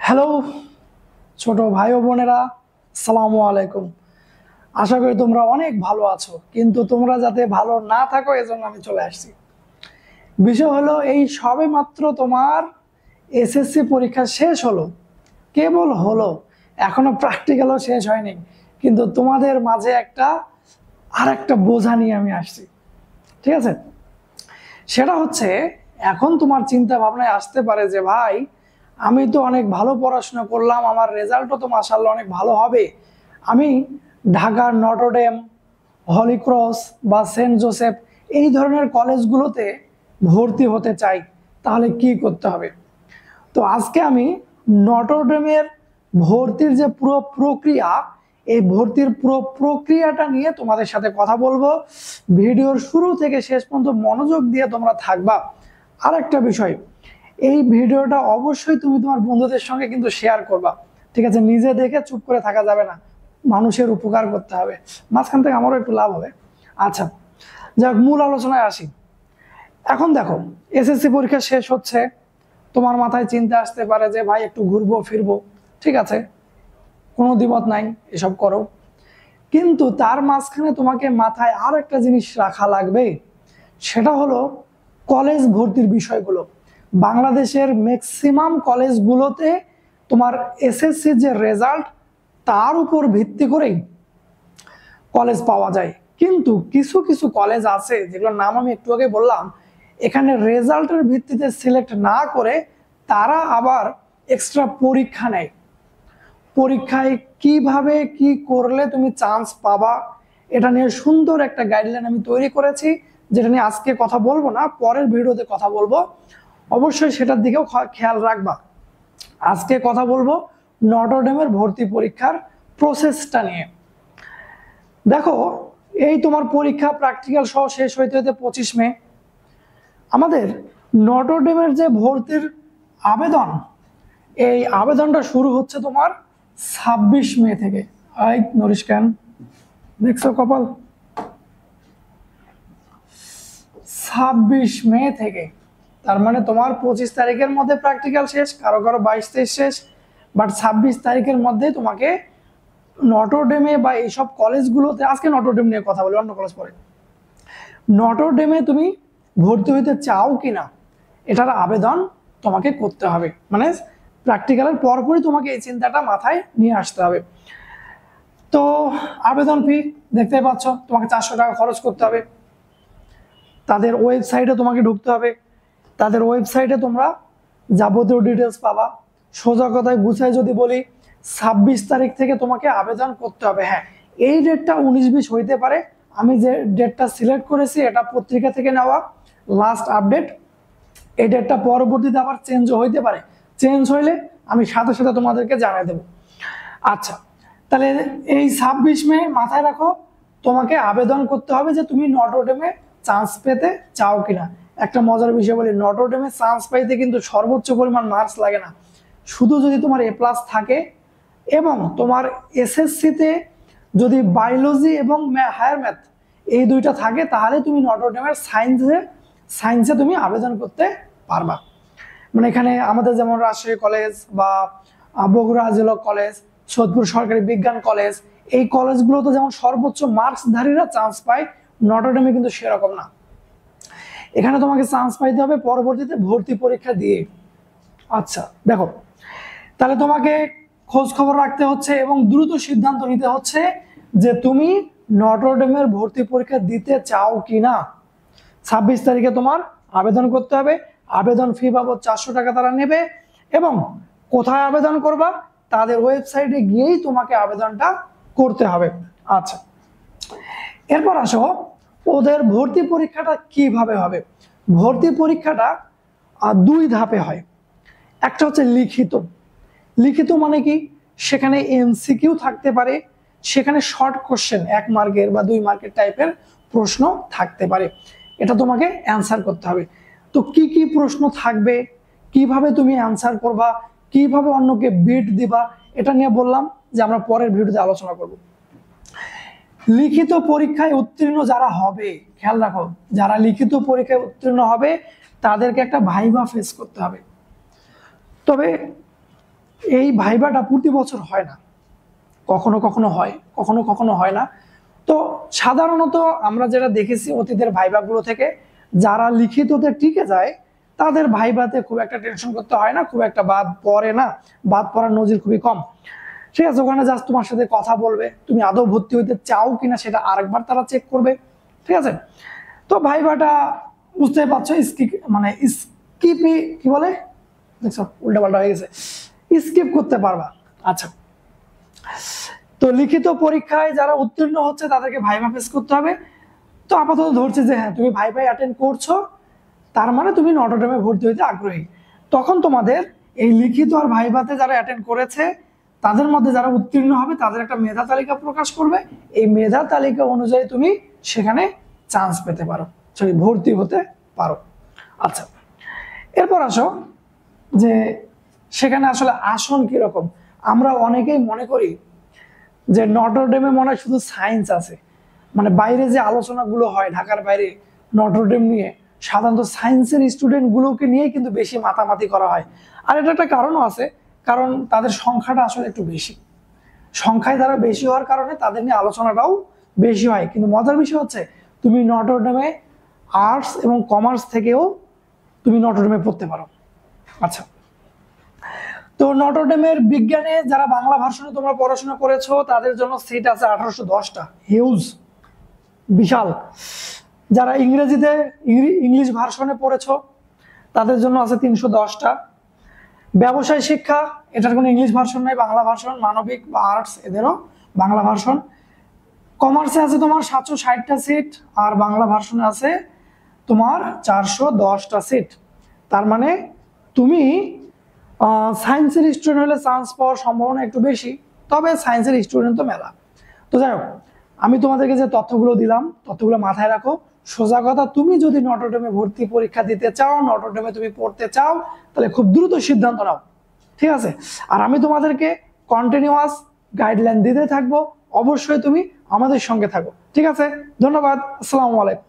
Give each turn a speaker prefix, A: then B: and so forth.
A: Hello ছোট ভাই ও বোনেরা, আসসালামু আলাইকুম। আশা করি তোমরা অনেক ভালো আছো, কিন্তু তোমরা যাতে ভালো না থাকো এজন্য আমি চলে আসছি। বিষয় হলো, এই সবে মাত্র তোমার এসএসসি পরীক্ষা শেষ হলো, কেবল হলো, এখনো প্র্যাকটিক্যালও শেষ হয়নি, কিন্তু তোমাদের মাঝে একটা বোঝা নিয়ে আমি আসছি। ঠিক আছে, সেটা হচ্ছে, এখন তোমার চিন্তা ভাবনায় আসতে পারে যে ভাই, আমি তো অনেক ভালো পড়াশোনা করলাম, আমার রেজাল্টও তো মাশাআল্লাহ অনেক ভালো হবে, আমি ঢাকার নটরডেম, হলিক্রস বা সেন্ট জোসেফ এই ধরনের কলেজগুলোতে ভর্তি হতে চাই, তাহলে কি করতে হবে? তো আজকে আমি নটরডেমের ভর্তির যে পুরো প্রক্রিয়া, এই ভর্তির পুরো প্রক্রিয়াটা নিয়ে তোমাদের সাথে কথা বলবো। ভিডিওর শুরু থেকে শেষ পর্যন্ত মনোযোগ দিয়ে তোমরা থাকবা। আর একটা বিষয়, এই ভিডিওটা অবশ্যই তুমি তোমার বন্ধুদের সঙ্গে কিন্তু শেয়ার করবা। ঠিক আছে, নিজে দেখে চুপ করে থাকা যাবে না, মানুষের উপকার করতে হবে, মাঝখান থেকে আমারও একটু লাভ হবে। আচ্ছা, যাক, মূল আলোচনায় আসি। এখন দেখো, এসএসসি পরীক্ষা শেষ হচ্ছে, তোমার মাথায় চিন্তা আসতে পারে যে ভাই একটু ঘুরবো ফিরবো, ঠিক আছে, কোনো দ্বিমত নাই, এসব করো। কিন্তু তার মাঝখানে তোমাকে মাথায় আর একটা জিনিস রাখা লাগবে, সেটা হলো কলেজ ভর্তির বিষয়গুলো। বাংলাদেশের ম্যাক্সিমাম কলেজগুলোতে তোমার এসএসসি যে রেজাল্ট, তার উপর ভিত্তি করেই কলেজ পাওয়া যায়। কিন্তু কিছু কিছু কলেজ আছে যেগুলোর নাম আমি একটু আগে বললাম, এখানে রেজাল্টের ভিত্তিতে সিলেক্ট না করে তারা আবার এক্সট্রা পরীক্ষা নেয়। পরীক্ষায় কিভাবে কি করলে তুমি চান্স পাবা, এটা নিয়ে সুন্দর একটা গাইডলাইন আমি তৈরি করেছি, যেটা নিয়ে আজকে কথা বলবো না, পরের ভিডিওতে কথা বলবো। অবশ্যই সেটার দিকেও খেয়াল রাখবা। আজকে কথা বলবো নটরডেমের ভর্তি পরীক্ষার প্রসেসটা নিয়ে। দেখো, এই তোমার পরীক্ষা প্র্যাকটিক্যাল সহ শেষ হইতে হইতে 25 মে। আমাদের নটরডেমের যে ভর্তির আবেদন, এই আবেদনটা শুরু হচ্ছে তোমার 26 মে থেকে। আই নরিশ কেন দেখছো কপাল, 26 মে থেকে। তার মানে তোমার 25 তারিখের মধ্যে প্র্যাকটিক্যাল শেষ, কারো কারো 22-23 শেষ, বাট 26 তারিখের মধ্যে তোমাকে নটরডেমে বা এইসব কলেজগুলোতে, আজকে নটরডেম নিয়ে কথা বলি, অন্য কলেজ পরে, নটরডেমে তুমি ভর্তি হইতে চাও কিনা এটার আবেদন তোমাকে করতে হবে। মানে প্র্যাকটিক্যালের পরপরই তোমাকে এই চিন্তাটা মাথায় নিয়ে আসতে হবে। তো আবেদন ফি দেখতে পাচ্ছ, তোমাকে 400 টাকা খরচ করতে হবে। তাদের ওয়েবসাইটে তোমাকে ঢুকতে হবে, তাদের ওয়েবসাইটে তোমরা যাবতীয় ডিটেলস পাবা। সোজা কথায় গুছায় যদি বলি, 26 তারিখ থেকে তোমাকে আবেদন করতে হবে। হ্যাঁ, এই ডেটটা 19-20 হইতে পারে, আমি যে ডেটটা সিলেক্ট করেছি এটা পত্রিকা থেকে নেওয়া লাস্ট আপডেট। এই ডেটটা পরবর্তীতে আবার চেঞ্জ হইতে পারে, চেঞ্জ হইলে আমি সাথে সাথে তোমাদেরকে জানিয়ে দেব। আচ্ছা, তাহলে এই 26 মে মাথায় রাখো, তোমাকে আবেদন করতে হবে যে তুমি নটরডেমে চান্স পেতে চাও কিনা। একটা মজার বিষয় বলি, নটরডেমে চান্স পাইতে কিন্তু সর্বোচ্চ পরিমাণ মার্কস লাগে না, শুধু যদি তোমার এ+ থাকে এবং তোমার এসএসসিতে যদি বায়োলজি এবং হায়ার ম্যাথ এই দুইটা থাকে, তাহলে তুমি নটরডেমের সায়েন্সে তুমি আবেদন করতে পারবা। মানে এখানে আমাদের যেমন রাজশাহী কলেজ বা বগুড়া আজিলক কলেজ, সোদপুর সরকারি বিজ্ঞান কলেজ, এই কলেজগুলোতে যেমন সর্বোচ্চ মার্কসধারীরা চান্স পায়, নটরডেমে কিন্তু সেরকম না। এখানে তোমাকে চান্স পাইতে হবে পরবর্তীতে ভর্তি পরীক্ষা দিয়ে। আচ্ছা দেখো, তাহলে তোমাকে খোঁজ খবর রাখতে হচ্ছে এবং দ্রুত সিদ্ধান্ত নিতে হচ্ছে যে তুমি নটরডেমের ভর্তি পরীক্ষা দিতে চাও কিনা। 26 তারিখে তোমার আবেদন করতে হবে। আবেদন ফি বাবদ 400 টাকা তারা নেবে, এবং কোথায় আবেদন করবা, তাদের ওয়েবসাইটে গিয়েই তোমাকে আবেদনটা করতে হবে। আচ্ছা, এরপর আসো, ওদের ভর্তি পরীক্ষাটা কিভাবে হবে। ভর্তি পরীক্ষাটা 2 ধাপে হয়। একটা হচ্ছে লিখিত। লিখিত মানে কি, সেখানে এমসিকিউ থাকতে পারে, সেখানে শর্ট কোশ্চেন 1 মার্কের বা 2 মার্কের টাইপের প্রশ্ন থাকতে পারে, এটা তোমাকে অ্যান্সার করতে হবে। তো কি কি প্রশ্ন থাকবে, কিভাবে তুমি অ্যান্সার করবা, কিভাবে অন্যকে বিট দিবা, এটা নিয়ে বললাম যে আমরা পরের ভিডিওতে আলোচনা করব। লিখিত পরীক্ষায় উত্তীর্ণ যারা হবে, খেয়াল রাখো, যারা লিখিত পরীক্ষায় উত্তীর্ণ হবে তাদেরকে একটা ভাইভা ফেস করতে হবে। তবে এই ভাইবাটা প্রতি বছর হয় না, কখনো কখনো হয়, কখনো কখনো হয় না। তো সাধারণত আমরা যেটা দেখেছি অতীতের ভাইবাগুলো থেকে, যারা লিখিততে টিকে যায় তাদের ভাইবাতে খুব একটা টেনশন করতে হয় না, খুব একটা বাদ পড়ে না, বাদ পড়ার নজির খুবই কম। ঠিক আছে, ওখানে জাস্ট তোমার সাথে কথা বলবে, তুমি আদৌ ভর্তি হইতে চাও কিনা সেটা আরেকবার তারা চেক করবে। ঠিক আছে, তো ভাইবাটা বুঝতে পারছো, মানে স্কিপই কি বলে, দেখছো উল্টা পাল্টা হয়ে গেছে, স্কিপ করতে পারবা। আচ্ছা, তো লিখিত পরীক্ষায় যারা উত্তীর্ণ হচ্ছে তাদেরকে ভাইভা ফেস করতে হবে। তো আপাতত ধরছে যে হ্যাঁ তুমি ভাইভাই অ্যাটেন্ড করছো, তার মানে তুমি নটর ডেমে ভর্তি হইতে আগ্রহী। তখন তোমাদের এই লিখিত আর ভাইভাতে যারা অ্যাটেন্ড করেছে তাদের মধ্যে যারা উত্তীর্ণ হবে তাদের একটা মেধা তালিকা প্রকাশ করবে। এই মেধা তালিকা অনুযায়ী তুমি সেখানে চান্স পেতে পারো, সরি ভর্তি হতে পারো। আচ্ছা, এরপর আসো যে সেখানে আসলে আসন কিরকম। আমরা অনেকেই মনে করি যে নটর ডেমে মনে হয় শুধু সায়েন্স আছে, মানে বাইরে যে আলোচনাগুলো হয় ঢাকার বাইরে নটর ডেম নিয়ে, সাধারণত সায়েন্সের স্টুডেন্টগুলোকে নিয়ে কিন্তু বেশি মাতামাতি করা হয়। আর এটা একটা কারণও আছে, কারণ তাদের সংখ্যাটা আসলে একটু বেশি, সংখ্যায় তারা বেশি হওয়ার কারণে তাদের নিয়ে আলোচনাটাও বেশি হয়। কিন্তু মজার বিষয় হচ্ছে তুমি নটর ডেমে আর্টস এবং কমার্স থেকেও তুমি নটর ডেমে পড়তে পারো। আচ্ছা, তো নটর ডেমের বিজ্ঞানে যারা বাংলা ভার্সনে তোমরা পড়াশোনা করেছো তাদের জন্য সিট আছে 1810টা, হিউজ, বিশাল। যারা ইংরেজিতে ইংলিশ ভার্সনে পড়েছো তাদের জন্য আছে 310টা। ব্যবসায় শিক্ষা, এটার কোনো ইংলিশ ভার্সন নাই, বাংলা ভার্সন। মানবিক বা আর্টস এদেরও বাংলা ভার্সন। কমার্সে আছে তোমার 760টা সিট, আর বাংলা ভার্সনে আছে তোমার 410টা সিট। তার মানে তুমি সায়েন্সের স্টুডেন্ট হলে চান্স পাওয়ার সম্ভাবনা একটু বেশি, তবে সায়েন্সের স্টুডেন্ট তো মেলা। তো যাই হোক, আমি তোমাদেরকে যে তথ্যগুলো দিলাম তথ্যগুলো মাথায় রাখো। সোজা কথা, তুমি যদি নটর ডেমে ভর্তি পরীক্ষা দিতে চাও, নটর ডেমে তুমি পড়তে চাও, তাহলে খুব দ্রুত সিদ্ধান্ত নাও। ঠিক আছে, আর আমি তোমাদেরকে কন্টিনিউয়াস গাইডলাইন দিতে থাকবো, অবশ্যই তুমি আমাদের সঙ্গে থাকো। ঠিক আছে, ধন্যবাদ, আসসালামু আলাইকুম।